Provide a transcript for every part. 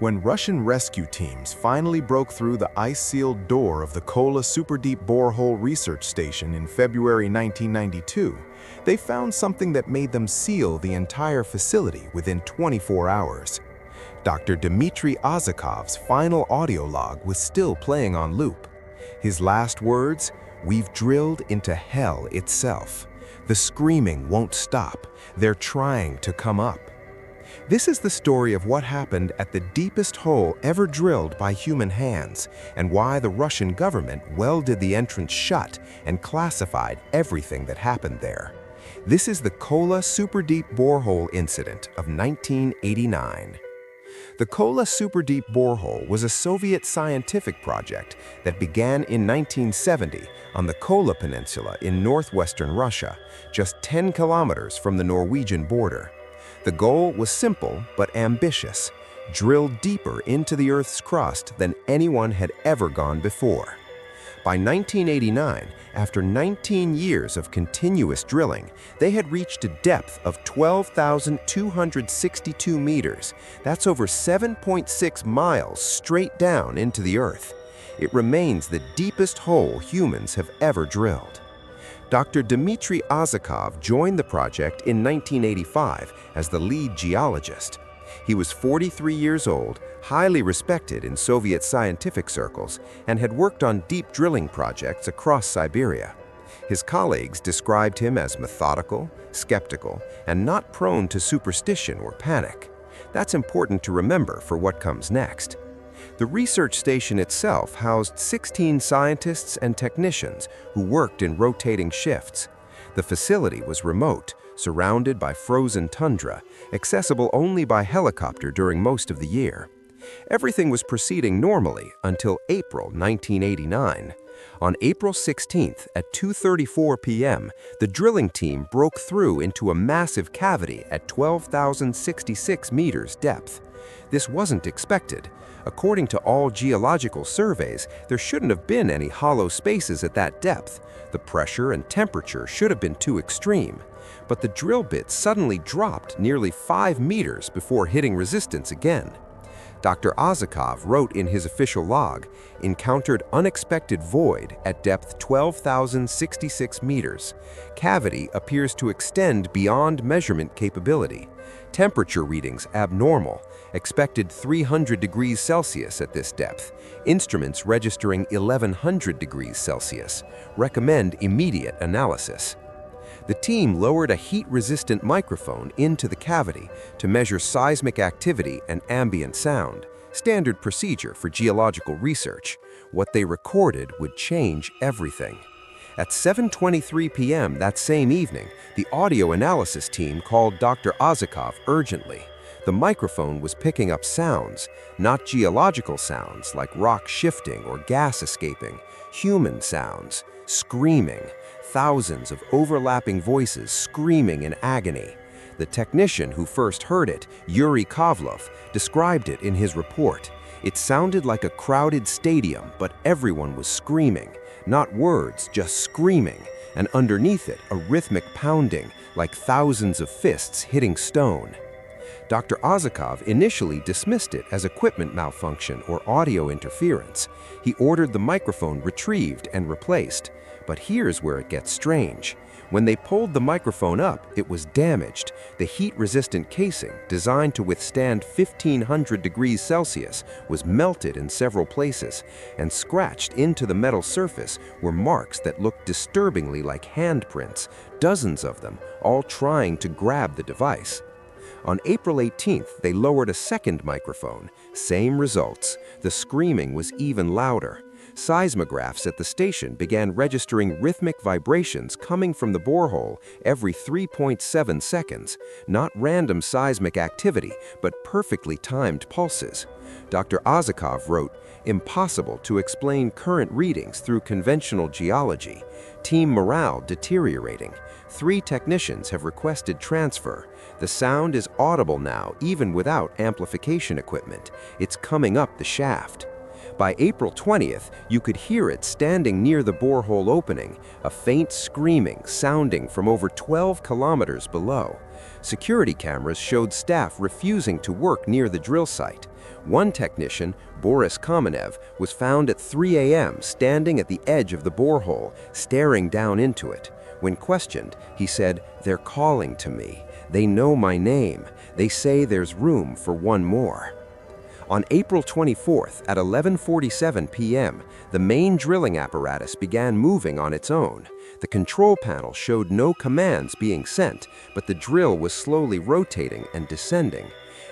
When Russian rescue teams finally broke through the ice-sealed door of the Kola Superdeep Borehole Research Station in February 1992, they found something that made them seal the entire facility within 24 hours. Dr. Dmitry Ozakov's final audio log was still playing on loop. His last words, "We've drilled into hell itself. The screaming won't stop. They're trying to come up." This is the story of what happened at the deepest hole ever drilled by human hands, and why the Russian government welded the entrance shut and classified everything that happened there. This is the Kola Superdeep Borehole incident of 1989. The Kola Superdeep Borehole was a Soviet scientific project that began in 1970 on the Kola Peninsula in northwestern Russia, just 10 kilometers from the Norwegian border. The goal was simple but ambitious: drill deeper into the Earth's crust than anyone had ever gone before. By 1989, after 19 years of continuous drilling, they had reached a depth of 12,262 meters. That's over 7.6 miles straight down into the Earth. It remains the deepest hole humans have ever drilled. Dr. Dmitry Ozakov joined the project in 1985 as the lead geologist. He was 43 years old, highly respected in Soviet scientific circles, and had worked on deep drilling projects across Siberia. His colleagues described him as methodical, skeptical, and not prone to superstition or panic. That's important to remember for what comes next. The research station itself housed 16 scientists and technicians who worked in rotating shifts. The facility was remote, surrounded by frozen tundra, accessible only by helicopter during most of the year. Everything was proceeding normally until April 1989. On April 16th at 2:34 p.m., the drilling team broke through into a massive cavity at 12,066 meters depth. This wasn't expected. According to all geological surveys, there shouldn't have been any hollow spaces at that depth. The pressure and temperature should have been too extreme. But the drill bit suddenly dropped nearly 5 meters before hitting resistance again. Dr. Ozakov wrote in his official log, "Encountered unexpected void at depth 12,066 meters. Cavity appears to extend beyond measurement capability. Temperature readings abnormal. Expected 300 degrees Celsius at this depth. Instruments registering 1100 degrees Celsius. Recommend immediate analysis." The team lowered a heat-resistant microphone into the cavity to measure seismic activity and ambient sound, standard procedure for geological research. What they recorded would change everything. At 7:23 p.m. that same evening, the audio analysis team called Dr. Ozakov urgently. The microphone was picking up sounds, not geological sounds like rock shifting or gas escaping, human sounds, screaming, thousands of overlapping voices screaming in agony. The technician who first heard it, Yuri Kovlov, described it in his report. It sounded like a crowded stadium, but everyone was screaming. Not words, just screaming, and underneath it, a rhythmic pounding, like thousands of fists hitting stone. Dr. Ozakov initially dismissed it as equipment malfunction or audio interference. He ordered the microphone retrieved and replaced. But here's where it gets strange. When they pulled the microphone up, it was damaged. The heat-resistant casing, designed to withstand 1,500 degrees Celsius, was melted in several places, and scratched into the metal surface were marks that looked disturbingly like handprints, dozens of them, all trying to grab the device. On April 18th, they lowered a second microphone. Same results. The screaming was even louder. Seismographs at the station began registering rhythmic vibrations coming from the borehole every 3.7 seconds, not random seismic activity, but perfectly timed pulses. Dr. Ozakov wrote, "Impossible to explain current readings through conventional geology. Team morale deteriorating. 3 technicians have requested transfer. The sound is audible now even without amplification equipment. It's coming up the shaft." By April 20th, you could hear it standing near the borehole opening, a faint screaming sounding from over 12 kilometers below. Security cameras showed staff refusing to work near the drill site. One technician, Boris Kamenev, was found at 3 a.m. standing at the edge of the borehole, staring down into it. When questioned, he said, "They're calling to me. They know my name. They say there's room for one more." On April 24th at 11:47 p.m., the main drilling apparatus began moving on its own. The control panel showed no commands being sent, but the drill was slowly rotating and descending.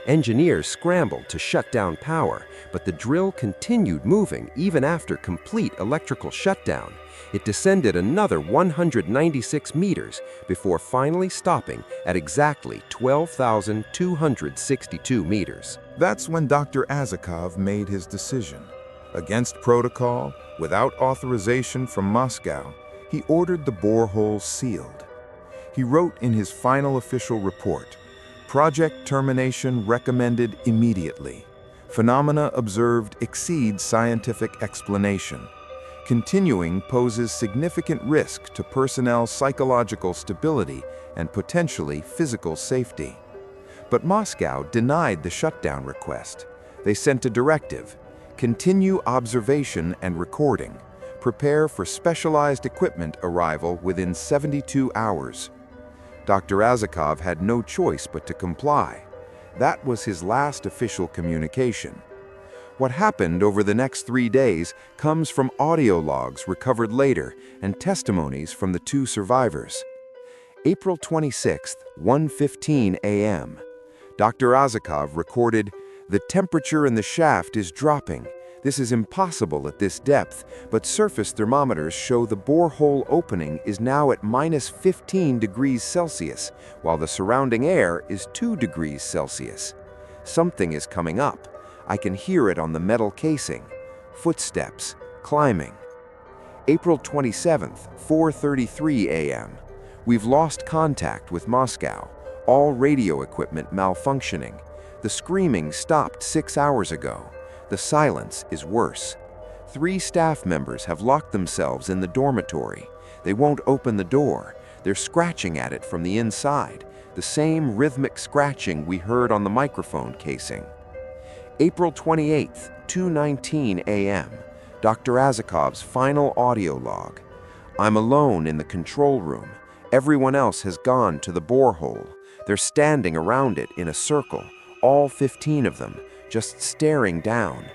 Engineers scrambled to shut down power, but the drill continued moving even after complete electrical shutdown. It descended another 196 meters before finally stopping at exactly 12,262 meters. That's when Dr. Azakov made his decision. Against protocol, without authorization from Moscow, he ordered the borehole sealed. He wrote in his final official report, "Project termination recommended immediately. Phenomena observed exceed scientific explanation. Continuing poses significant risk to personnel's psychological stability and potentially physical safety." But Moscow denied the shutdown request. They sent a directive: continue observation and recording. Prepare for specialized equipment arrival within 72 hours. Dr. Azakov had no choice but to comply. That was his last official communication. What happened over the next 3 days comes from audio logs recovered later and testimonies from the two survivors. April 26th, 1:15 a.m. Dr. Azakov recorded, "The temperature in the shaft is dropping. This is impossible at this depth, but surface thermometers show the borehole opening is now at -15 degrees Celsius, while the surrounding air is 2 degrees Celsius. Something is coming up. I can hear it on the metal casing. Footsteps, climbing." April 27th, 4:33 a.m. We've lost contact with Moscow. All radio equipment malfunctioning. The screaming stopped 6 hours ago. The silence is worse. 3 staff members have locked themselves in the dormitory. They won't open the door. They're scratching at it from the inside, the same rhythmic scratching we heard on the microphone casing. April 28th, 2:19 a.m. Dr. Azakov's final audio log. "I'm alone in the control room. Everyone else has gone to the borehole. They're standing around it in a circle, all 15 of them, just staring down.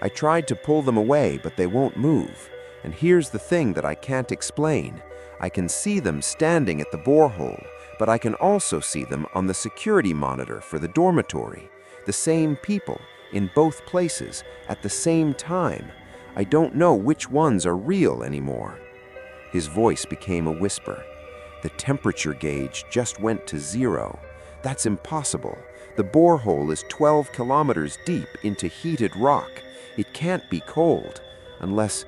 I tried to pull them away, but they won't move. And here's the thing that I can't explain. I can see them standing at the borehole, but I can also see them on the security monitor for the dormitory. The same people, in both places, at the same time. I don't know which ones are real anymore." His voice became a whisper. "The temperature gauge just went to 0. That's impossible. The borehole is 12 kilometers deep into heated rock. It can't be cold, unless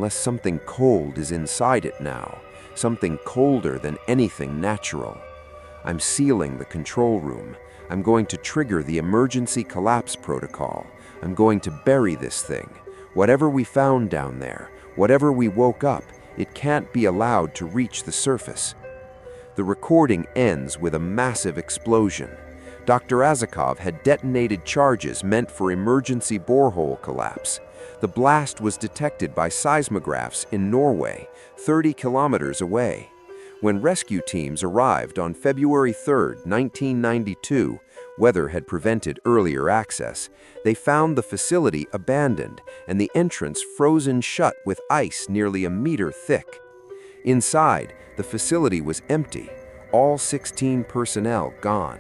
something cold is inside it now, something colder than anything natural. I'm sealing the control room. I'm going to trigger the emergency collapse protocol. I'm going to bury this thing. Whatever we found down there, whatever we woke up, it can't be allowed to reach the surface." The recording ends with a massive explosion. Dr. Azakov had detonated charges meant for emergency borehole collapse. The blast was detected by seismographs in Norway, 30 kilometers away. When rescue teams arrived on February 3, 1992, weather had prevented earlier access. They found the facility abandoned and the entrance frozen shut with ice nearly a meter thick. Inside, the facility was empty, all 16 personnel gone.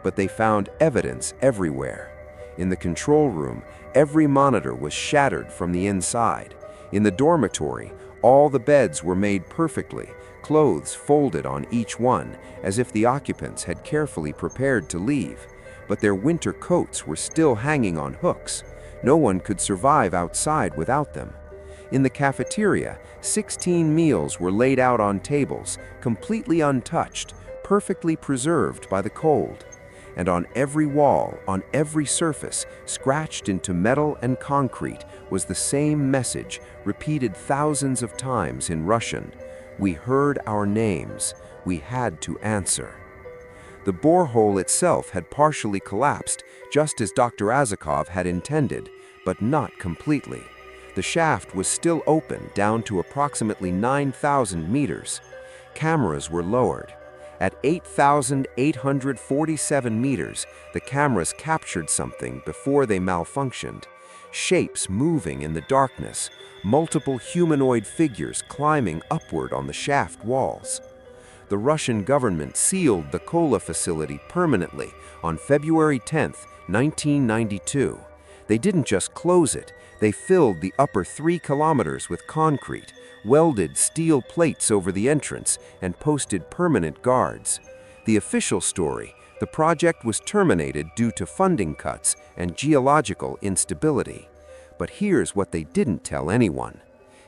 But they found evidence everywhere. In the control room, every monitor was shattered from the inside. In the dormitory, all the beds were made perfectly, clothes folded on each one, as if the occupants had carefully prepared to leave. But their winter coats were still hanging on hooks. No one could survive outside without them. In the cafeteria, 16 meals were laid out on tables, completely untouched, perfectly preserved by the cold. And on every wall, on every surface, scratched into metal and concrete, was the same message, repeated thousands of times in Russian. We heard our names. We had to answer. The borehole itself had partially collapsed, just as Dr. Azakov had intended, but not completely. The shaft was still open down to approximately 9,000 meters. Cameras were lowered. At 8,847 meters, the cameras captured something before they malfunctioned. Shapes moving in the darkness, multiple humanoid figures climbing upward on the shaft walls. The Russian government sealed the Kola facility permanently on February 10, 1992. They didn't just close it, they filled the upper 3 kilometers with concrete, welded steel plates over the entrance, and posted permanent guards. The official story: the project was terminated due to funding cuts and geological instability. But here's what they didn't tell anyone.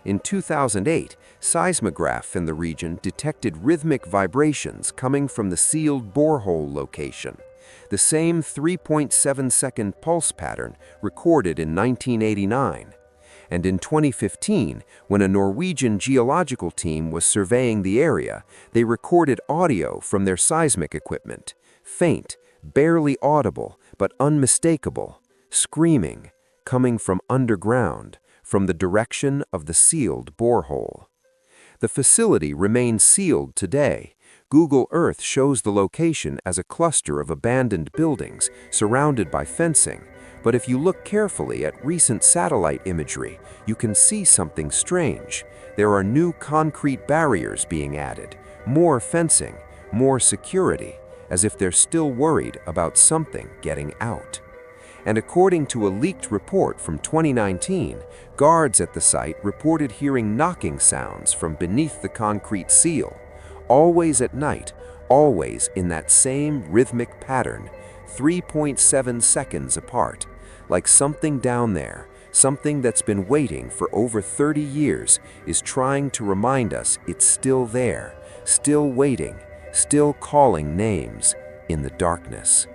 In 2008, seismograph in the region detected rhythmic vibrations coming from the sealed borehole location. The same 3.7-second pulse pattern recorded in 1989. And in 2015, when a Norwegian geological team was surveying the area, they recorded audio from their seismic equipment. Faint, barely audible, but unmistakable. Screaming, coming from underground, from the direction of the sealed borehole. The facility remains sealed today. Google Earth shows the location as a cluster of abandoned buildings surrounded by fencing. But if you look carefully at recent satellite imagery, you can see something strange. There are new concrete barriers being added, more fencing, more security, as if they're still worried about something getting out. And according to a leaked report from 2019, guards at the site reported hearing knocking sounds from beneath the concrete seal. Always at night, always in that same rhythmic pattern, 3.7 seconds apart. Like something down there, something that's been waiting for over 30 years, is trying to remind us it's still there, still waiting, still calling names in the darkness.